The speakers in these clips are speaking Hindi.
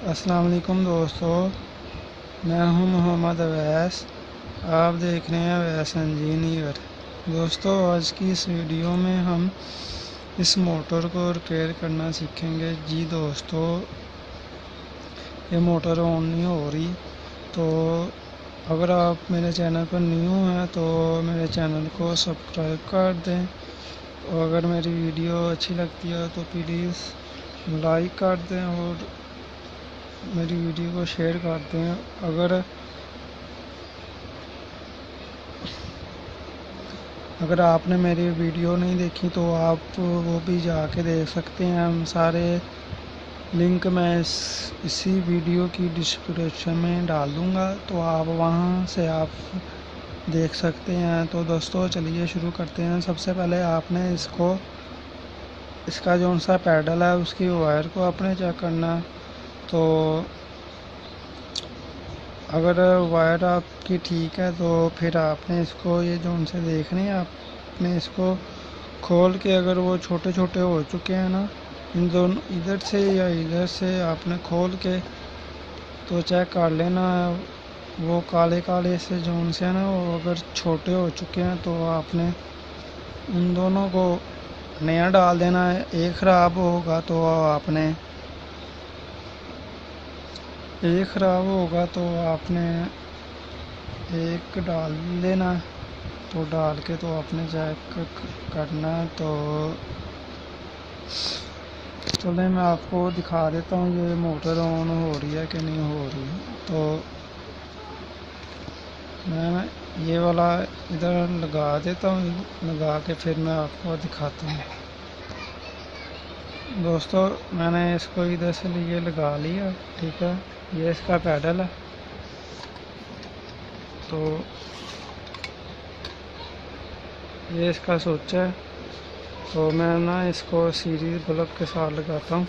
अस्सलाम वालेकुम दोस्तों, मैं हूं मोहम्मद अवैस। आप देख रहे हैं अवैस इंजीनियर। दोस्तों, आज की इस वीडियो में हम इस मोटर को रिपेयर करना सीखेंगे। जी दोस्तों, ये मोटर ऑन नहीं हो रही, तो अगर आप मेरे चैनल पर न्यू हैं तो मेरे चैनल को सब्सक्राइब कर दें, और अगर मेरी वीडियो अच्छी लगती है तो प्लीज़ लाइक कर दें और मेरी वीडियो को शेयर कर दें। अगर आपने मेरी वीडियो नहीं देखी तो आप वो भी जाके देख सकते हैं। हम सारे लिंक मैं इसी वीडियो की डिस्क्रिप्शन में डाल दूँगा, तो आप वहाँ से आप देख सकते हैं। तो दोस्तों, चलिए शुरू करते हैं। सबसे पहले आपने इसका जो सा पैडल है उसकी वायर को आपने चेक करना। तो अगर वायर आपकी ठीक है तो फिर आपने इसको ये जो उनसे देखने हैं, आपने इसको खोल के, अगर वो छोटे छोटे हो चुके हैं ना, इन दोनों इधर से या इधर से आपने खोल के तो चेक कर लेना। वो काले काले से जो उनसे है ना, वो अगर छोटे हो चुके हैं तो आपने उन दोनों को नया डाल देना है। एक ख़राब होगा तो आपने एक डाल लेना। तो डाल के तो आपने चेक करना। तो चलिए मैं आपको दिखा देता हूँ ये मोटर ऑन हो रही है कि नहीं हो रही। तो मैं ये वाला इधर लगा देता हूँ, लगा के फिर मैं आपको दिखाता हूँ। दोस्तों, मैंने इसको इधर से लिए लगा लिया, ठीक है। ये इसका पैडल है। तो ये इसका स्विच है। तो मैं ना इसको सीरीज बल्ब के साथ लगाता हूँ।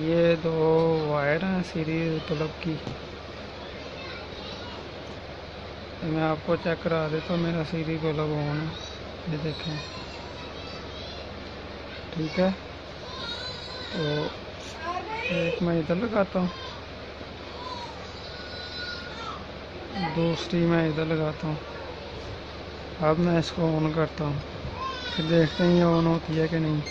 ये दो वायर हैं सीरीज बल्ब की। मैं आपको चेक करा देता हूँ, मेरा सीरीज बल्ब ऑन है, ये देखें, ठीक है। तो एक मैं इधर लगाता हूँ, दूसरी मैं इधर लगाता हूँ। अब मैं इसको ऑन करता हूँ, फिर देखते हैं ये ऑन होती है कि नहीं।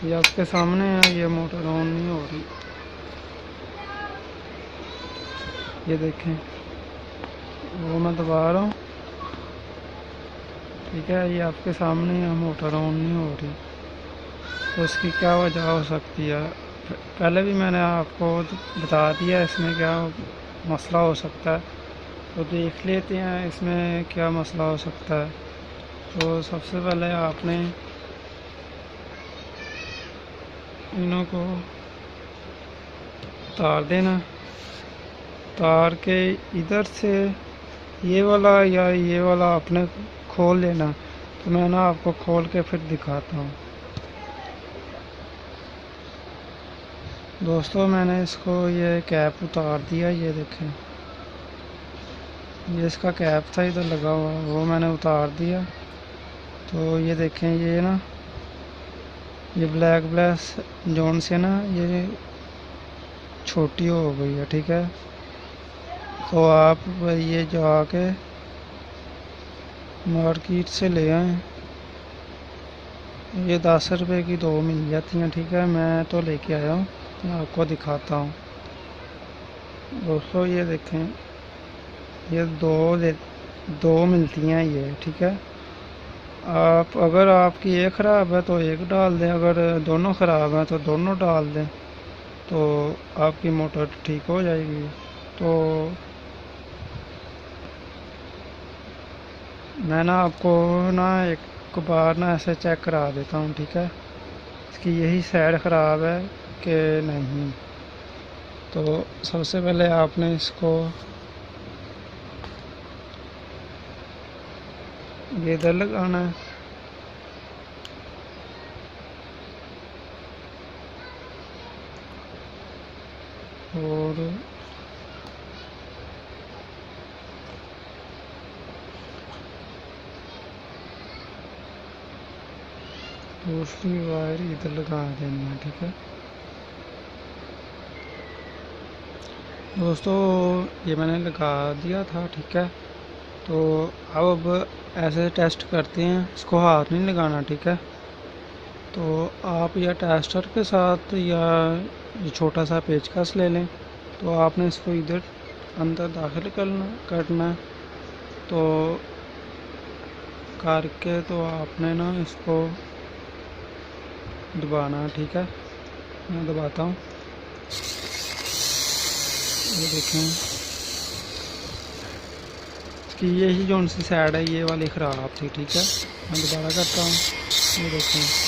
ये आपके सामने है, ये मोटर ऑन नहीं हो रही, ये देखें, वो मैं दबा रहा हूँ, ठीक है। ये आपके सामने है, मोटर ऑन नहीं हो रही। तो इसकी क्या वजह हो सकती है, पहले भी मैंने आपको बता दिया इसमें क्या मसला हो सकता है। तो देख लेते हैं इसमें क्या मसला हो सकता है। तो सबसे पहले आपने इनों को तार देना। तार के इधर से ये वाला या ये वाला आपने खोल लेना। तो मैं ना आपको खोल के फिर दिखाता हूँ। दोस्तों, मैंने इसको ये कैप उतार दिया, ये देखें, ये इसका कैप था इधर लगा हुआ, वो मैंने उतार दिया। तो ये देखें, ये ना ये ब्लैक ब्लैक जोन से ना ये छोटी हो गई है, ठीक है। तो आप ये जाके मार्केट से ले आए। ये 10 रुपए की 2 मिल जाती हैं, ठीक है। मैं तो लेके आया हूँ, मैं आपको दिखाता हूँ। दोस्तों, ये देखें, ये दो मिलती हैं ये, ठीक है। आप अगर आपकी एक ख़राब है तो एक डाल दें, अगर दोनों ख़राब हैं तो दोनों डाल दें, तो आपकी मोटर ठीक हो जाएगी। तो मैं ना आपको ना एक बार ना ऐसे चेक करा देता हूँ, ठीक है, इसकी यही साइड ख़राब है कि नहीं। तो सबसे पहले आपने इसको ये इधर लगाना है, और दूसरी वायर इधर लगा देनी है। ठीक है दोस्तों, ये मैंने लगा दिया था। ठीक है, तो अब ऐसे टेस्ट करते हैं, इसको हाथ नहीं लगाना। ठीक है, तो आप या टेस्टर के साथ या ये छोटा सा पेचकस ले लें। तो आपने इसको इधर अंदर दाखिल करना है। तो करके तो आपने ना इसको दबाना है। ठीक है, मैं दबाता हूँ, ये देखें कि यही जो उनसी साइड है ये वाली ख़राब थी। ठीक है, मैं दोबारा करता हूँ, ये देखें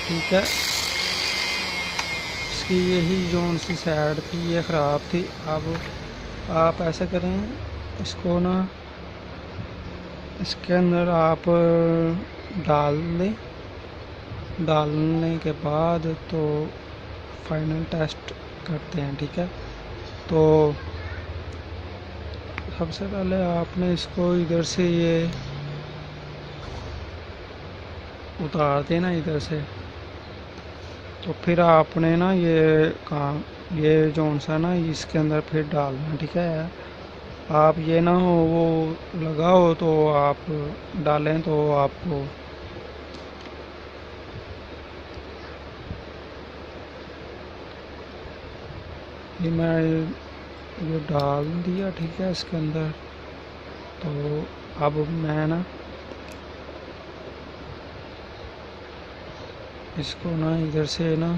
ठीक है, इसकी यही जो सी साइड थी ये ख़राब थी। अब आप ऐसा करें, इसको ना इसके अंदर आप डाल लें। डालने के बाद तो फाइनल टेस्ट करते हैं। ठीक है, तो सबसे पहले आपने इसको इधर से ये उतार देना इधर से। तो फिर आपने ना ये जोन सा ना इसके अंदर फिर डालना। ठीक है, आप ये ना हो वो लगाओ तो आप डालें तो आपको ये मैं ये डाल दिया। ठीक है, इसके अंदर तो अब मैं ना इसको ना इधर से ना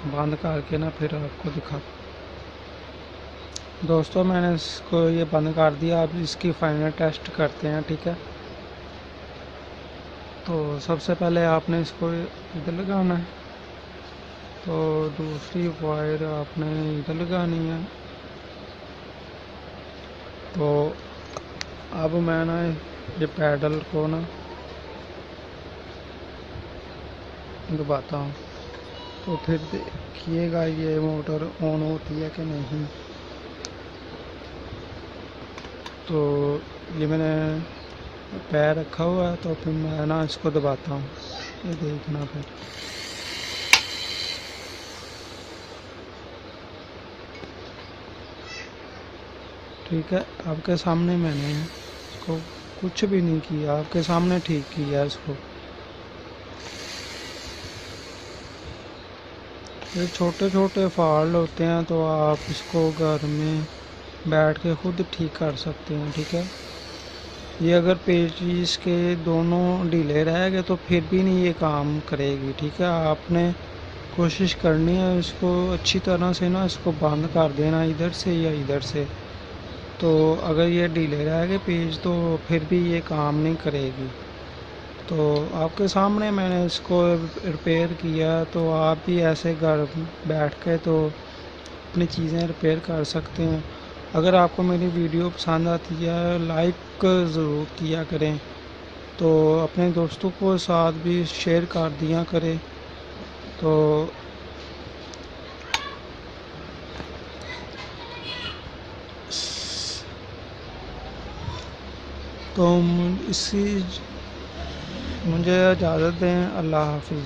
बंद करके ना फिर आपको दिखा। दोस्तों, मैंने इसको ये बंद कर दिया। अब इसकी फाइनल टेस्ट करते हैं। ठीक है, तो सबसे पहले आपने इसको इधर लगाना है। तो दूसरी वायर आपने इधर लगानी है। तो अब मैं ना ये पैडल को ना दबाता हूँ, तो फिर देखिएगा ये मोटर ऑन होती है कि नहीं। तो ये मैंने पैर रखा हुआ है, तो फिर मैं ना इसको दबाता हूँ, ये देखना फिर। ठीक है, आपके सामने मैंने इसको कुछ भी नहीं किया, आपके सामने ठीक किया इसको। ये छोटे छोटे फॉल्ट होते हैं तो आप इसको घर में बैठ के खुद ठीक कर सकते हैं। ठीक है, ये अगर पेचीज के दोनों ढीले रह गए तो फिर भी नहीं ये काम करेगी। ठीक है, आपने कोशिश करनी है इसको अच्छी तरह से ना इसको बंद कर देना इधर से या इधर से। तो अगर ये ढीले रह गए पेज तो फिर भी ये काम नहीं करेगी। तो आपके सामने मैंने इसको रिपेयर किया, तो आप भी ऐसे घर बैठ के तो अपनी चीज़ें रिपेयर कर सकते हैं। अगर आपको मेरी वीडियो पसंद आती है लाइक ज़रूर किया करें, तो अपने दोस्तों को साथ भी शेयर कर दिया करें। तो इसी मुझे इजाज़त दें। अल्लाह हाफिज़।